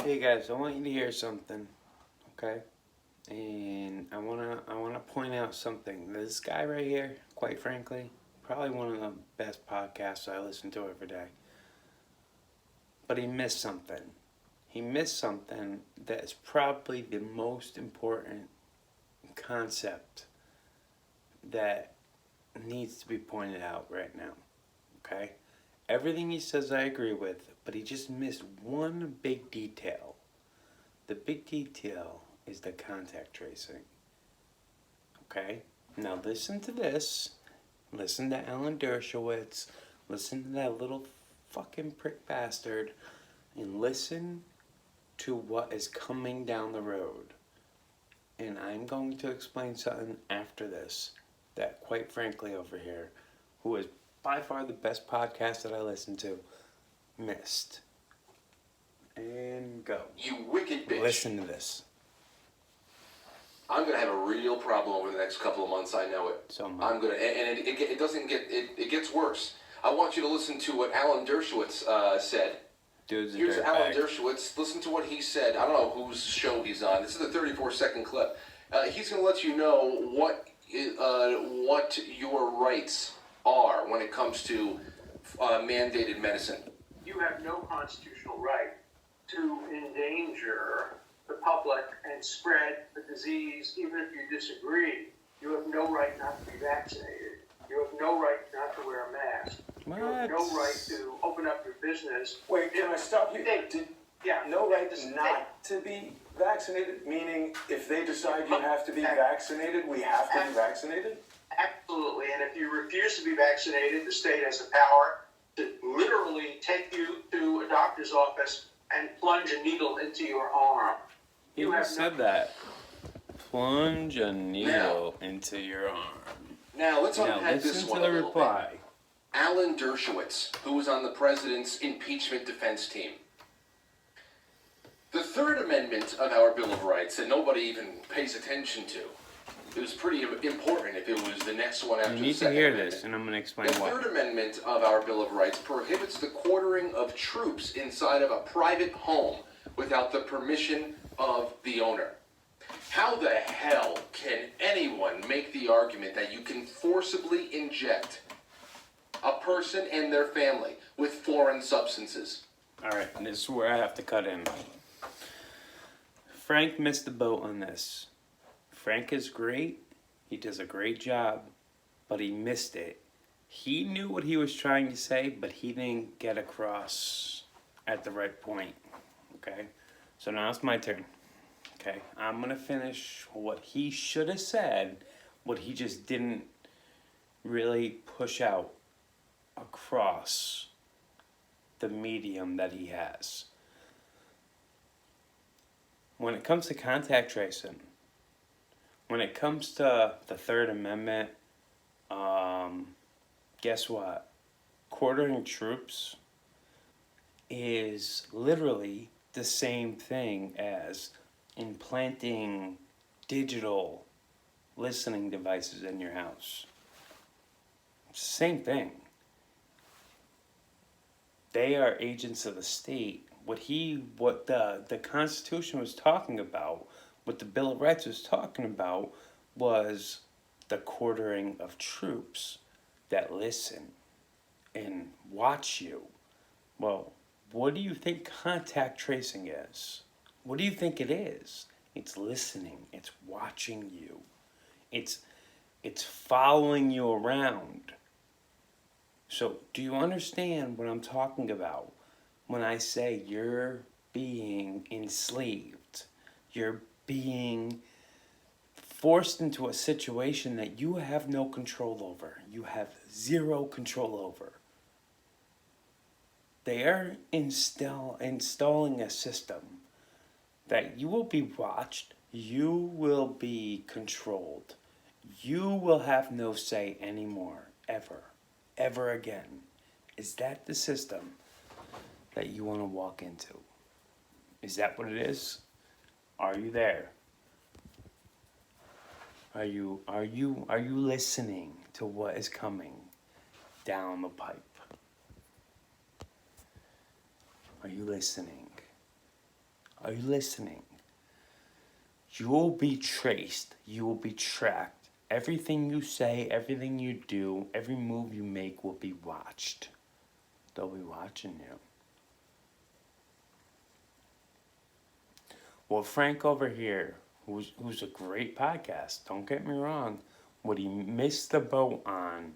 Hey guys, I want you to hear something, okay? And I wanna point out something. This guy right here, quite frankly, probably one of the best podcasts I listen to every day. But he missed something. He missed something that is probably the most important concept that needs to be pointed out right now. Okay? Everything he says I agree with, but he just missed one big detail. The big detail is the contact tracing. Okay? Now listen to this. Listen to Alan Dershowitz. Listen to that little fucking prick bastard. And listen to what is coming down the road. And I'm going to explain something after this that, quite frankly, over here, who is by far the best podcast that I listen to, missed. And go. You wicked bitch. Listen to this. I'm going to have a real problem over the next couple of months, I know it. So much. I'm going to, and it doesn't get, it gets worse. I want you to listen to what Alan Dershowitz said. Dude's a Here's dirtbag. Alan Dershowitz. Listen to what he said. I don't know whose show he's on. This is a 34-second clip. He's going to let you know what your rights are when it comes to mandated medicine. You have no constitutional right to endanger the public and spread the disease, even if you disagree. You have no right not to be vaccinated. You have no right not to wear a mask. What? You have no right to open up your business. Wait, can I stop you? Yeah. No right not to be vaccinated? Meaning, if they decide you have to be vaccinated, we have to be vaccinated? Absolutely. And if you refuse to be vaccinated, the state has the power to literally take you to a doctor's office and plunge a needle into your arm. You said that. Plunge a needle into your arm. Now, let's Now unpack this listen one to a the little reply. bit. Alan Dershowitz, who was on the president's impeachment defense team. The Third Amendment of our Bill of Rights that nobody even pays attention to. It was pretty important if it was the next one after You the need to Second hear Amendment. this, and I'm going to explain The why. Third Amendment of our Bill of Rights prohibits the quartering of troops inside of a private home without the permission of the owner. How the hell can anyone make the argument that you can forcibly inject a person and their family with foreign substances? Alright, and this is where I have to cut in. Frank missed the boat on this. Frank is great. He does a great job, but he missed it. He knew what he was trying to say, but he didn't get across at the right point. Okay? So now it's my turn. Okay? I'm going to finish what he should have said, what he just didn't really push out across the medium that he has. When it comes to contact tracing, when it comes to the Third Amendment, guess what? Quartering troops is literally the same thing as implanting digital listening devices in your house. Same thing. They are agents of the state. What the Constitution was talking about, what the Bill of Rights was talking about, was the quartering of troops that listen and watch you. Well, what do you think contact tracing is? What do you think it is? It's listening. It's watching you. It's following you around. So, do you understand what I'm talking about when I say you're being enslaved? You're being forced into a situation that you have no control over. You have zero control over. They are installing a system that you will be watched, you will be controlled. You will have no say anymore, ever again. Is that the system that you want to walk into? Is that what it is? Are you there? Are you listening to what is coming down the pipe? Are you listening? Are you listening? You will be traced. You will be tracked. Everything you say, everything you do, every move you make will be watched. They'll be watching you. Well, Frank over here, who's a great podcast, don't get me wrong, what he missed the boat on,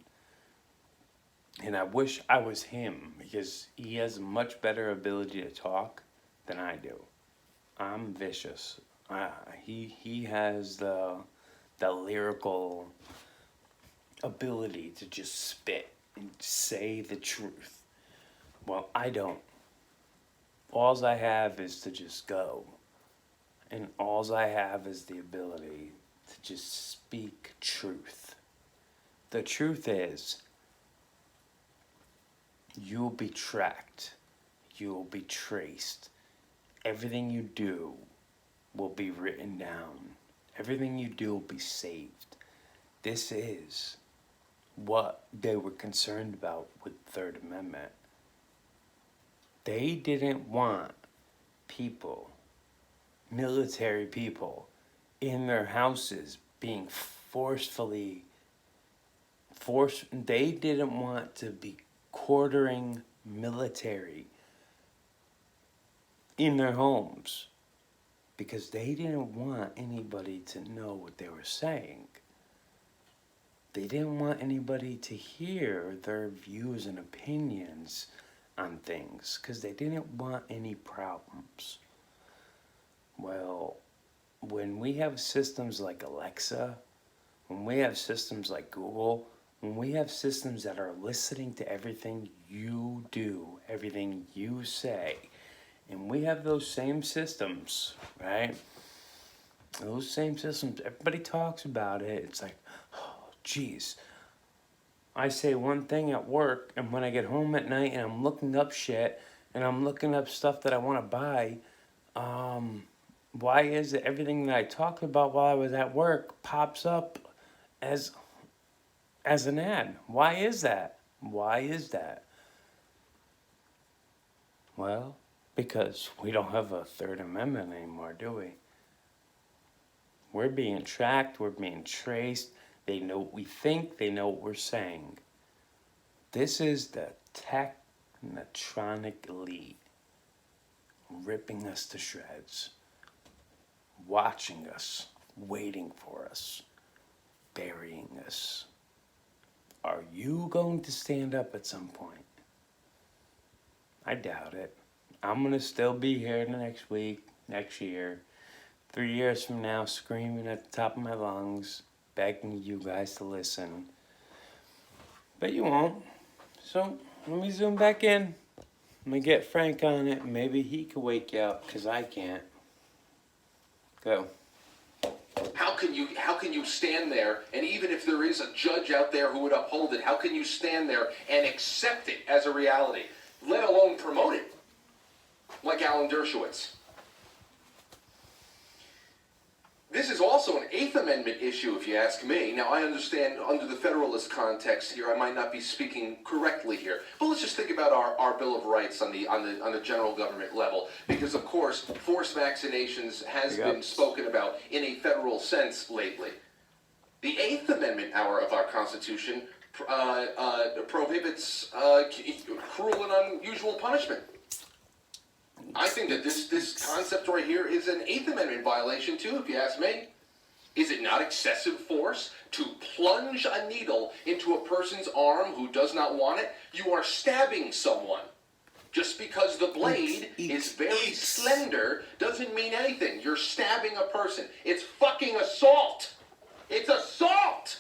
and I wish I was him, because he has a much better ability to talk than I do. I'm vicious. He has the lyrical ability to just spit and say the truth. Well, I don't. Alls I have is to just go. And alls I have is the ability to just speak truth. The truth is, you'll be tracked. You'll be traced. Everything you do will be written down. Everything you do will be saved. This is what they were concerned about with the Third Amendment. They didn't want people, military people, in their houses being they didn't want to be quartering military in their homes because they didn't want anybody to know what they were saying. They didn't want anybody to hear their views and opinions on things because they didn't want any problems. Well, when we have systems like Alexa, when we have systems like Google, when we have systems that are listening to everything you do, everything you say, and we have those same systems, right? Those same systems, everybody talks about it. It's like, oh, geez. I say one thing at work, and when I get home at night and I'm looking up shit, and I'm looking up stuff that I want to buy, why is it everything that I talked about while I was at work pops up as an ad? Why is that? Why is that? Well, because we don't have a Third Amendment anymore, do we? We're being tracked, we're being traced. They know what we think, they know what we're saying. This is the technotronic elite ripping us to shreds, watching us, waiting for us, burying us. Are you going to stand up at some point? I doubt it. I'm going to still be here next week, next year, 3 years from now, screaming at the top of my lungs, begging you guys to listen. But you won't. So let me zoom back in. Let me get Frank on it. Maybe he can wake you up, because I can't. Go. How can you stand there, and even if there is a judge out there who would uphold it, how can you stand there and accept it as a reality, let alone promote it, like Alan Dershowitz? This is also an Eighth Amendment issue, if you ask me. Now, I understand under the Federalist context here, I might not be speaking correctly here, but let's just think about our Bill of Rights on the general government level, because of course, forced vaccinations has been spoken about in a federal sense lately. The Eighth Amendment hour of our Constitution prohibits cruel and unusual punishment. I think that this concept right here is an Eighth Amendment violation too, if you ask me. Is it not excessive force to plunge a needle into a person's arm who does not want it? You are stabbing someone. Just because the blade is very slender doesn't mean anything. You're stabbing a person. It's fucking assault. It's assault.